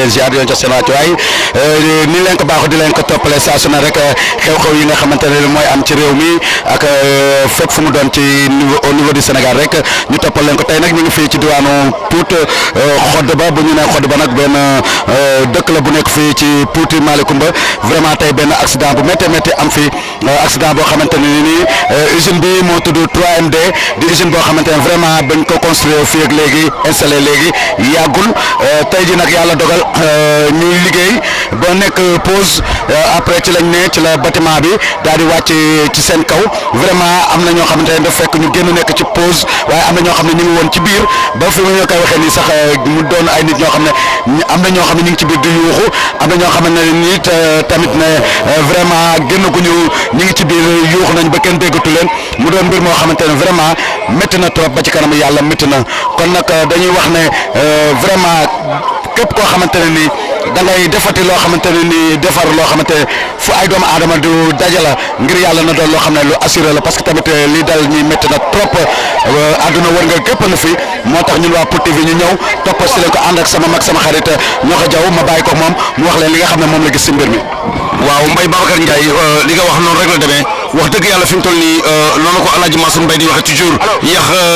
leen ziar di leen jox seen wàccuwaay ni leen ko baaxoo di leen ko toppale saa su ne rek xew-xew yi nga xamante ne mooy am ci réew mi ak fépp fu mu doon ci au niveau du Sénégal rek ñu toppal leen ko tey nag ñu ngi fii ci diwaanu Pout Xodba bu ñu nee Xodba nag benn dëkk la bu nekk fii ci Pout Malicoumba vraiment tey benn accident bu métti métti am fi accident boo xamante ne nii usine bi moo tudd 3MD di usine boo xamante ne vraiment bañ ko construire fii ak léegi installé léegi yàggul tey ji nag yàlla dogal ñuy liggéey ba nekk pause après ci lañ ne ci la bâtiment bi daal di wàcc ci seen kaw vraiment am na ñoo xamante ne daf fekk ñu génn nekk ci pause waaye am na ñoo xam ne ñu ngi woon ci biir ba fi mu ñoo koy waxee nii sax mu doon ay nit ñoo xam ne am na ñoo xam ne ñu ngi ci biir di yuuxu am na ñoo xam ne nit tamit ne vraiment génn gu ñu ngi ci biir yuuxu nañ ba kenn déggatu leen mu doon mbir moo xamante ne vraiment métti na trop ba ci kanam yàlla métti na kon nag dañuy wax ne vraiment képp koo xamante ne nii da ngay defati loo xamante ne nii defar loo xamante ne fu ay doomu aadama du dajala ngir yàlla na doon loo xam ne lu assuré la parce que tamit li dal ñi métti na trop àdduna wër nga képp na fi moo tax ñun waa Pout TV ñu ñëw toppal si leen ko ànd ak sama mag sama xarit ñoo ko jaw ma bàyyi ko moom mu wax leen li nga xam ne moom la gis si mbir mi. waaw Mbaye Babacar Ndiaye li nga wax noonu rek la demee wax dëgg yàlla fi mu toll nii noonu ko El Hadj Mansour Mbaye di waxee toujours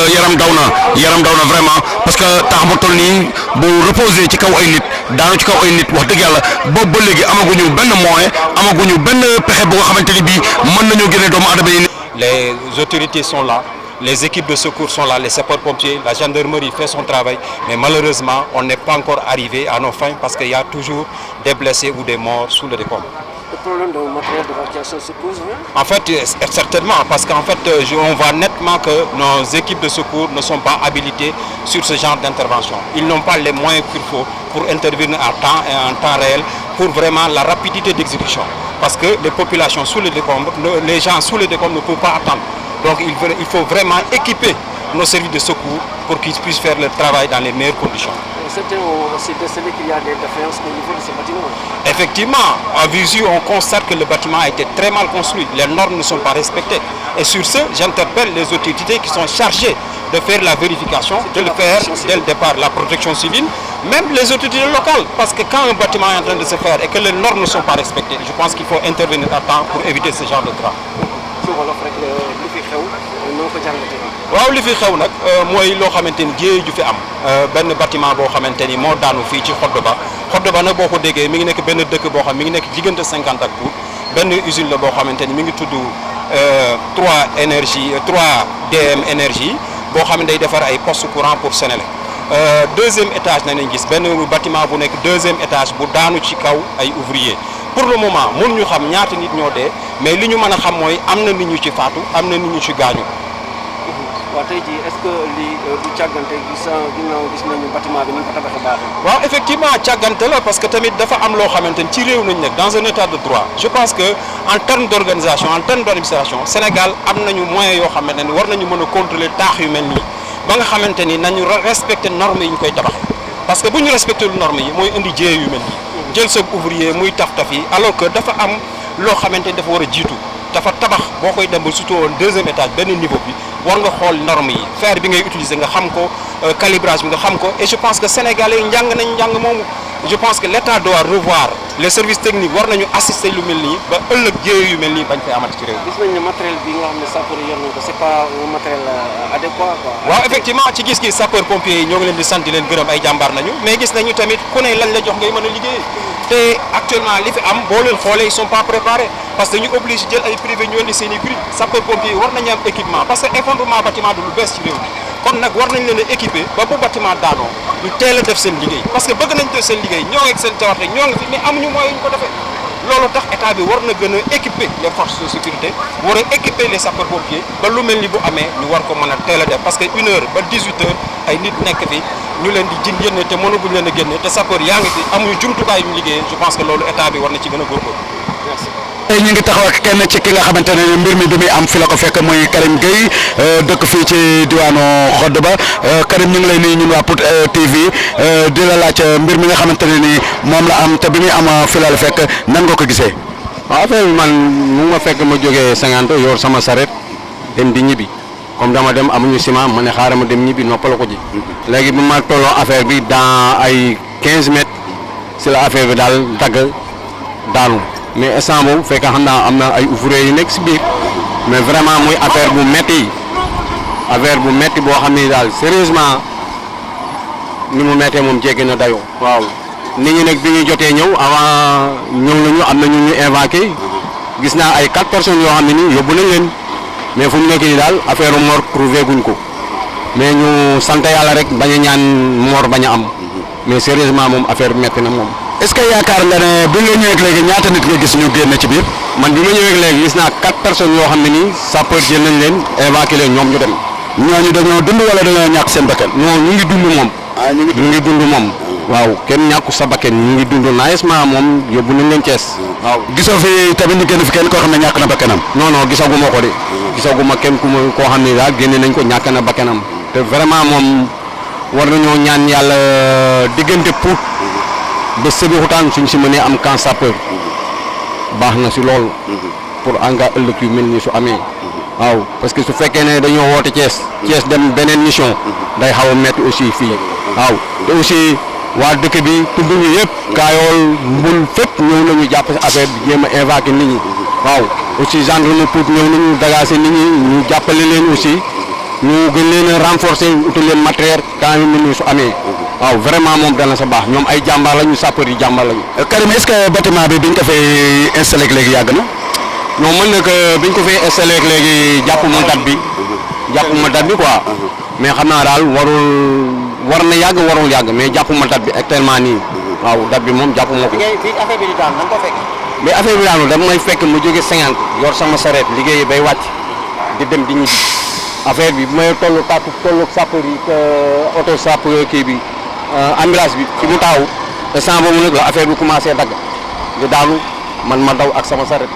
yaram daw na vraiment parce que tax mu toll nii bu reposé ci kaw ay nit daanu ci kaw ay nit wax dëgg yàlla boobu ba léegi amaguñu benn moyen amaguñu benn pexe bu nga xamante ni bii mën nañoo génne doomu aadama yi. Les autorités sont là. Les équipes de secours sont là, les sapeurs-pompiers, la gendarmerie fait son travail, mais malheureusement, on n'est pas encore arrivé à nos fins parce qu'il y a toujours des blessés ou des morts sous le décombres. Le problème de matériel d'évacuation se pose, hein? En fait, certainement, parce qu'en fait, on voit nettement que nos équipes de secours ne sont pas habilitées sur ce genre d'intervention. Ils n'ont pas les moyens qu'il faut pour intervenir à temps et en temps réel pour vraiment la rapidité d'exécution. Parce que les populations sous le décombre, les gens sous le décombre ne peuvent pas attendre. Donc il faut vraiment équiper nos services de secours pour qu'ils puissent faire leur travail dans les meilleures conditions. Certains ont aussi décelé qu'il y a des défaillances au niveau de ce bâtiment. Effectivement, à visu, on constate que le bâtiment a été très mal construit. Les normes ne sont pas respectées. Et sur ce, j'interpelle les autorités qui sont chargées de faire la vérification, de le faire dès le départ, la protection civile, même les autorités locales. Parce que quand un bâtiment est en train de se faire et que les normes ne sont pas respectées, je pense qu'il faut intervenir à temps pour éviter ce genre de drame. waaw li fi xew nag mooy loo xamante ni jéey ju fi am benn bâtiment boo xamante ni moo daanu fii ci Xodba nag boo ko déggee mi ngi nekk benn dëkk boo xam mi ngi nekk diggante 50 ak Pout benn usine la boo xamante ni mi ngi tudd 3DM énergie boo xam ne day defar ay poste courant pour Sénélec deuxième étage nañ gis benn bâtiment bu nekk deuxième étage bu daanu ci kaw ay ouvrier pour le moment mënuñu xam ñaata nit ñoo dee mais li ñu mën a xam mooy am na nit ñu ci faatu am na nit ñu ci gaañu. waaw tey jii est-ce que lii du càggante ginnaaw gis nañu bâtiment bi ni ñu ko tabaxee baaxul. waaw effectivement càggante la parce que tamit dafa am loo xamante ni ci réew nañ nekk dans un état de droit je pense que en termes d'organisation en termes d'administration Sénégal am nañu moyens yoo xamante ne war nañu mën a contrôler taax yu mel nii ba nga xamante ni nañu respecter normes yi ñu koy tabaxee parce que bu ñu respecter normes yi mooy indi jéey yu mel nii. jël sa ouvrier muy taf yi alors que dafa am loo xamante ni dafa war a jiitu dafa tabax boo koy dem ba surtout woon deuxième étage benn niveau bi war nga xool normes yi fer bi ngay utiliser nga xam ko calibrage bi nga xam ko et je pense que sénégalais yi njàng nañ njàng moomu je pense que l'État doit revoir les services techniques war nañu assister lu mel nii ba ëllëg jéey yu mel nii bañ fay amati ci réew gis nañ ne matériel bi nga xam ne sapeur yor nañ ko c'est pas un matériel adéquat quoi. waaw effectivement ci gis-gis sapeur pompier yi ñoo ngi leen di sant di leen gërëm ay jàmbaar nañu mais gis nañu tamit ku ne lañ la jox ngay mën a liggéey te actuellement li fi am boo leen xoolee ils sont pas préparés parce que ñu obligé jël ay privé ñu indi seen i prix sapeur pompier yi war nañu am équipement parce que effondrement bâtiment du lu bees ci réew mi kon nag war nañ leen a équiper ba bu bâtiment daanoo ñu teel a def seen liggéey parce que bëgg nañ def seen liggéey ñoo ngi ak seen cawarte ñoo ngi fi mais amuñu moyen ñu ko defee loolu tax état bi war na gën a équiper les forces de sécurité war a équiper les sapeurs pompiers ba lu mel ni bu amee ñu war ko mën a teel a def parce que 1h ba 18h ay nit nekk fi ñu leen di jin génne te mënaguñ leen a génne te sapeur yaa ngi fi amuñu jumtukaay yu ñu liggéeyee je pense que loolu état bi war na ci gën a góorgóorlu. Merci. tey ñu ngi taxaw ak kenn ci ki nga xamante ne mbir mi bi muy am fi la ko fekk muy Karim Gueye dëkk fii ci diwaanu Xodba Karim ñu ngi lay nuyu ñun waa Pout TV di la laaj mbir mi nga xamante ne ni moom la am te bi muy am fi la fekk nan nga ko gisee. waaw affaire bi man mu ma fekk ma jógee 50 yor sama saret dem di ñibbi comme dama dem amuñu ciment ma ne xaaral ma dem ñibbi noppala ko ji léegi bu ma tolloo affaire bi dans ay 15 mètres si la affaire bi daal dagg daanu mais instant boobu fekk xam naa am na ay ouvriers yu nekk si biir mais vraiment muy affaire bu metti boo xam ne daal sérieusement ni mu mettee moom jéggi na dayoo. waaw nit ñi nag bi ñu jotee ñëw avant ñëw nañu am na ñu évacué gis naa ay 4 personnes yoo xam ne nii yóbbu nañ leen mais fu mu nekk nii daal affaire mort trouvé guñ ko mais ñu sant yàlla rek bañ a ñaan mort bañ a am mais sérieusement moom affaire bi metti na moom. est-ce que yaakaar nga ne bi nga ñëwee léegi ñaata nit nga gis ñu génn ci biir. man bi ma ñëwee léegi gis naa 4 personnes yoo xam ne nii sapeur jël nañ leen évacué leen ñoom ñu dem. ñooñu dañoo dund wala dañoo ñàkk seen bakkan. non ñu ngi dund moom. ñu ngi dund moom. waaw kenn ñàkku sa bakkan ñu ngi dund naajement moom yóbbu nañ leen Thiès. waaw gisoo fi tamit ñu génn fi kenn koo xam ne ñàkk na bakkanam. non non gisaguma ko de. gisaguma kenn koo xam ne daal génne nañ ko ñàkk na bakkanam te vraiment moom war nañoo ñaan yàlla diggante Pout ba Sébikotane suñ si mënee am camp sapeur baax na si loolu. pour anga ëllëg yu mel ni su amee. waaw parce que su fekkee ne dañoo woote Thiès dem beneen mission day xaw a métti aussi fii waaw te aussi waa dëkk bi tudd ñu yëpp Kayool Mbul fépp ñëw nañu jàpp si affaire bi jéem a évacuer nit ñi waaw aussi gendarme Pout ñëw nañu dagaase nit ñi ñu jàppale leen aussi ñu gën leen a renforcer utal leen matériel quand yu mel ni su amee waaw vraiment moom dana sa baax ñoom ay jàmbaar lañu sapeur yi jàmbaar lañu. Karim est-ce que bâtiment bi biñ ko fay installé léegi yàgg na. non mën na que biñ ko fay installé léegi jàpp ma date bi quoi mais xam naa daal war na yàgg warul yàgg mais jàpp ma date bi actuellement nii waaw date bi moom jàpp ma ko. bi affaire bi di daan nan ko fekk. mais affaire bi daanu dama may fekk mu jóge 50 yor sama sareet liggéey bay wàcc di dem di ñibbi affaire bi bu may tollu sapeur yi auto sapeur kii bi ambulance bi fi mu taaw te sans boobu nag la affaire bi commencé dagg di daanu man ma daw ak sama sareet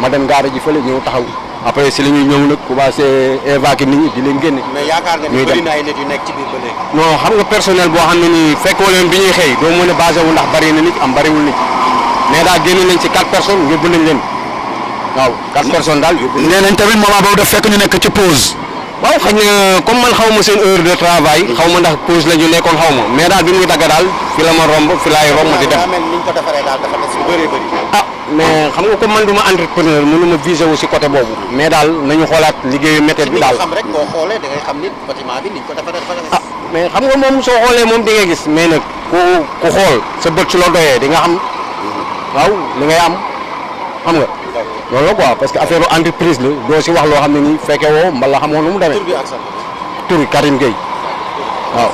ma dem gaara ji fële ñëw taxaw après si la ñuy ñëw nag commencé évacuer nit ñi di leen génne. mais yaakaar nga ni bëri na ay nit yu nekk ci biir ba léegi. non xam nga personnel boo xam ne nii fekkoo leen bi ñuy xëy doo mën a basé wu ndax bari na nit am bariwul nit mais daal génne nañ ci 4 personnes yóbbu nañ leen waaw 4 personnes daal yóbbu nañ. nee nañ tamit moment boobu daf fekk ñu nekk ci pause. waaw xëy na comme man xaw ma seen heure de travail xaw ma ndax pause la ñu nekkoon xaw ma mais daal bi muy dagg daal fi la ma romb fi laay romb di dem. daa mel ni ñu ko defaree daal dafa des lu bëree bëri. ah mais xam nga comme man du ma entrepreneur mënu ma viser wu si côté boobu mais daal nañu xoolaat liggéeyu méthode bi daal. xam rek boo xoolee da ngay xam ni bâtiment bi ni ñu ko defaree dafa des. ah mais xam nga moom soo xoolee moom di nga gis mais nag ku xool sa bët su la doyee di nga xam waaw li ngay am xam nga. loolu la quoi parce que affaire entreprise la doo si wax loo xam ne nii fekke woo mbala xamoo nu mu demee. tur bi ak sa tur bi Karim Gueye waaw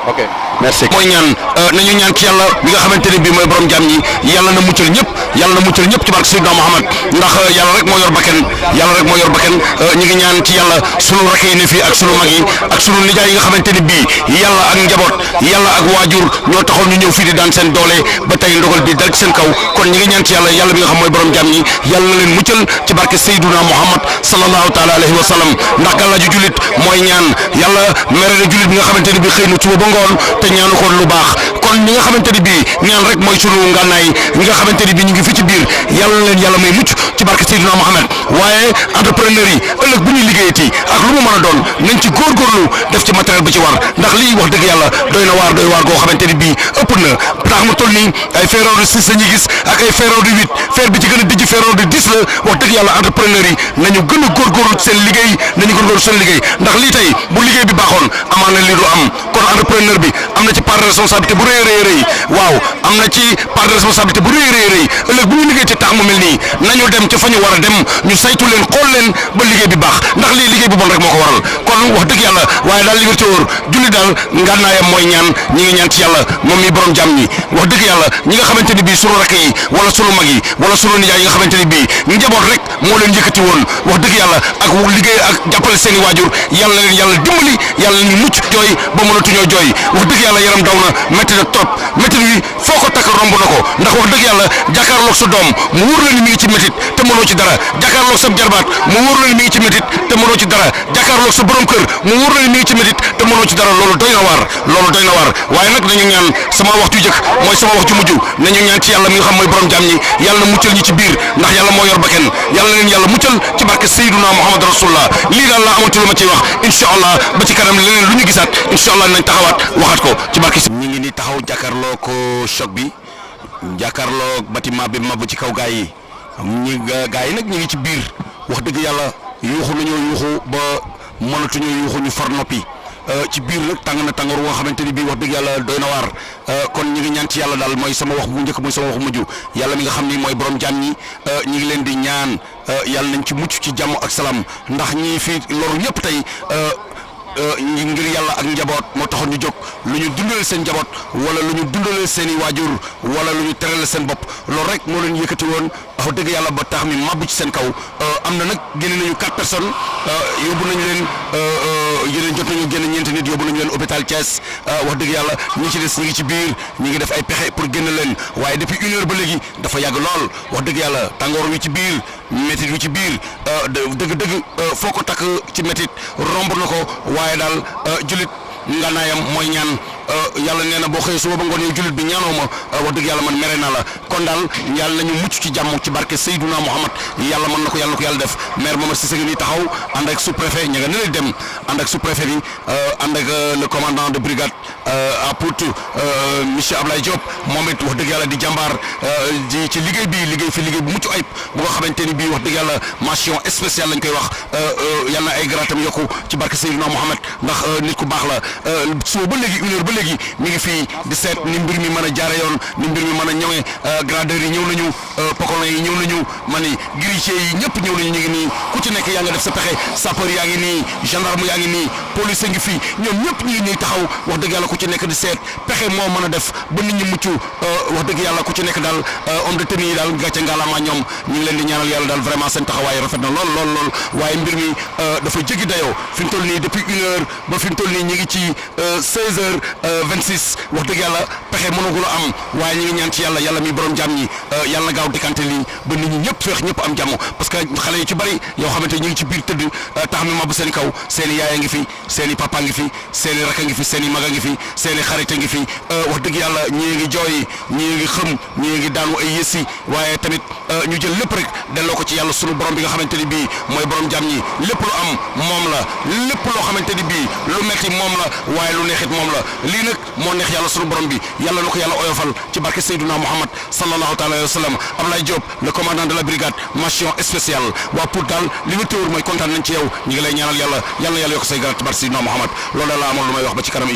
ok. merci. mooy ñaan nañu ñaan ci yàlla mi nga xamante ne bii mooy borom jàmm ñi yàlla na muccal ñëpp ci barke Seydina Muhammad ndax yàlla rek moo yor bakken ñi ngi ñaan ci yàlla sunu rakk yi ne fii ak sunu mag yi ak sunu nijaay yi nga xamante ne bii yàlla ak njaboot yàlla ak waajur ñoo taxoon ñu ñëw fii di daan seen doole ba tey ndogal bi dal ci seen kaw kon ñi ngi ñaan ci yàlla bi nga xam mooy borom jàmm ñi yàlla na leen muccal ci barke Seydina Muhammad sallallahu taala alayhi wa sallam ndax gàllaaju jullit mooy ñaan yàlla mere na jullit bi nga xamante ne bii xëy na suba ba ngoon te ñaanu ko lu baax kon ñi nga xamante ne bii ñaan rek mooy sunu ngànnaay ñi nga xamante ne bii ñu ngi fi ci biir yàlla na leen yàlla may mucc ci barke Seydina Mohamed waaye entrepreneur yi ëllëg bu ñuy liggéeyati ak lu mu mën a doon nañ ci góorgóorlu def ci matériel bi ci war ndax lii wax dëgg yàlla doy waar goo xamante ne bii ëpp na tax mu toll nii ay ferraille de 6 la ñuy gis ak ay ferraille de 8 fer bi ci gën a dijj ferraille de 10 la wax dëgg yàlla entrepreneur yi nañu gën a góorgóorlu seen liggéey ndax lii tey bu liggéey bi baaxoon amaan na lii du am kon entrepreneur bi am na ci part de responsabilité bu rëy waaw am na ci part de responsabilité bu rëy ëllëg bu ñu liggéey ci tax mu mel nii nañu dem ci fa ñu war a dem ñu saytu leen xool leen ba liggéey bi baax ndax lii liggéey bu bon rek moo ko waral kon wax dëgg yàlla waaye daal li wér te wóor julli daal ngànnaayam mooy ñaan ñi ngi ñaan ci yàlla moom mi borom jàmm ñi wax dëgg yàlla ñi nga xamante ni bii sunu rakk yi wala sunu mag yi wala sunu nijaay yi nga xamante ni bii njaboot rek moo leen yëkkati woon wax dëgg yàlla ak liggéey ak jàppale seen i waajur yàlla na leen yàlla dimbali yàlla ñu mucc jooy ba mënatuñoo jooy wax dëgg yàlla yaram daw na métti na trop métti wi foo ko takk romb na ko ndax wax dëgg yàlla jàkkaarloog sa doom mu wóor la ni mi ngi ci métit te mënoo ci dara jàkkaarloog sa jarbaat mu wóor la ni mi ngi ci métit te mënoo ci dara jàkkaarloog sa borom kër mu wóor la ni mi ngi ci métit te mënoo ci dara loolu doy na waar waaye nag nañu ñaan sama waxtu jëkk mooy sama wax ju mujj nañu ñaan ci yàlla mi nga xam mooy borom jàmm ñi yàlla na muccal ñi ci biir ndax yàlla moo yor bakken yàlla na leen yàlla muccal ci barke Seydina Muhammad rasulullah lii daal laa amatu lu ma ciy wax incha allah ba ci kanam leneen lu ñu gisaat incha allah nañ taxawaat waxaat ko ci barke. ñu ngi ni taxaw jàkkaarloo ko choc bi jàkkaarloo bâtiment bi mab ci kaw gaay yi gaay yi nag ñu ngi ci biir wax dëgg yàlla yuuxu nañoo yuuxu ba mënatuñoo yuuxu ñu far noppi ci biir nag tàng na tàngoor woo xamante ni bii wax dëgg yàlla doy na waar kon ñi ngi ñaan ci yàlla daal mooy sama wax bu njëkk mooy sama wax mujj yàlla mi nga xam ni mooy borom jàmm ñi ñi ngi leen di ñaan yàlla nañ ci mucc ci jàmm ak salaam ndax ñii fii loru ñëpp tey ngir yàlla ak njaboot moo taxoon ñu jóg lu ñu dundalee seen njaboot wala lu ñu dundalee seen i waajur wala lu ñu terale seen bopp loolu rek moo leen yëkkati woon wax dëgg yàlla ba tax mi màbb ci seen kaw am na nag génne nañu 4 personnes yóbbu nañu leen yeneen jot nañu génn ñeenti nit yóbbu nañu leen hôpital Thiès wax dëgg yàlla ñi ci des ñi ngi ci biir ñi ngi def ay pexe pour génn leen waaye depuis 1 heure ba léegi dafa yàgg lool wax dëgg yàlla tàngoor wi ci biir métit wi ci biir dëgg-dëgg foo ko takk ci métit romb na ko waaye daal jullit nganaayam mooy ñaan yàlla nee na boo xëyee suba ba ngoon yow jullit bi ñaanoo ma wax dëgg yàlla man mere naa la kon daal yàlla nañu mucc ci jàmm ci barke Seydouna Muhammad yàlla mën na ko yàlla def maire Momar Cissé ngi nii taxaw ànd ak sous-préfet ña nga ne leen dem ànd ak sous-préfet bi ànd ak le commandant de brigade à Pout monsieur Ablaye Diop moom it wax dëgg yàlla di jàmbaar di ci liggéey bi liggéey fi liggéey bu mucc ayib bu nga xamante ni bii wax dëgg yàlla mention spéciale lañ koy wax yal na ay garatam yokku ci barke Seydouna Muhammad ndax nit ku baax la suba ba léegi 1 heure ba léegi mi ngi fii di seet ni mbir mi mën a jaare yoon ni mbir mi mën a ñëwee gradeurs yi ñëw nañu pokolon yi ñëw nañu ma ni grutier yi ñëpp ñëw nañu ñu ngi nii ku ci nekk yaa nga def sa pexe sapeur yaa ngi nii gendarme yaa ngi nii police ngi fii ñoom ñëpp ñu ngi nii taxaw wax dëgg yàlla ku ci nekk di seet pexe moo mën a def ba nit ñi mucc wax dëgg yàlla ku ci nekk daal homme de tenue yi daal gàcce ngalaama ñoom ñu ngi leen di ñaanal yàlla daal vraiment seen taxawaay rafet na lool waaye mbir mi dafa jéggi dayoo fi mu toll nii depuis 1 heure ba fi mu toll nii ñu ngi ci 16h26 wax dëgg yàlla pexe mënagul a am waaye ñu ngi ñaan ci yàlla mi borom jàmm ñi yàlla na gaaw dikkante lii ba nit ñi ñëpp feex ñëpp am jàmm parce que xale yu ci bari yoo xamante ñu ngi ci biir tëdd tax mi mabbu seen kaw seen i yaay a ngi fi seen i papa ngi fi seen i rakk a ngi fi seen i mag a ngi fi seen i xarit a ngi fi wax dëgg yàlla ñii ngi jooy ñii ngi xëm ñii ngi daanu ay yësi waaye tamit ñu jël lépp rek delloo ko ci yàlla sunu borom bi nga xamante ni bii mooy borom jàmm ñi lépp lu am moom la lépp loo xamante ni bii lu metti moom la waaye lu neexit moom la lii nag moo neex yàlla sunu borom bi yàlla na ko yàlla oyofal ci barke Seydouna Muhammad sallallahu taala alayhi wa sallam Ablaye Diop le commandant de la brigade mention spéciale waa pour daal li nga téwóor mooy kontaan nañ ci yow ñi ngi lay ñaanal yàlla yokk say garat ci barke Seydouna Muhammad loolu daal la amoon lu may wax ba ci kanam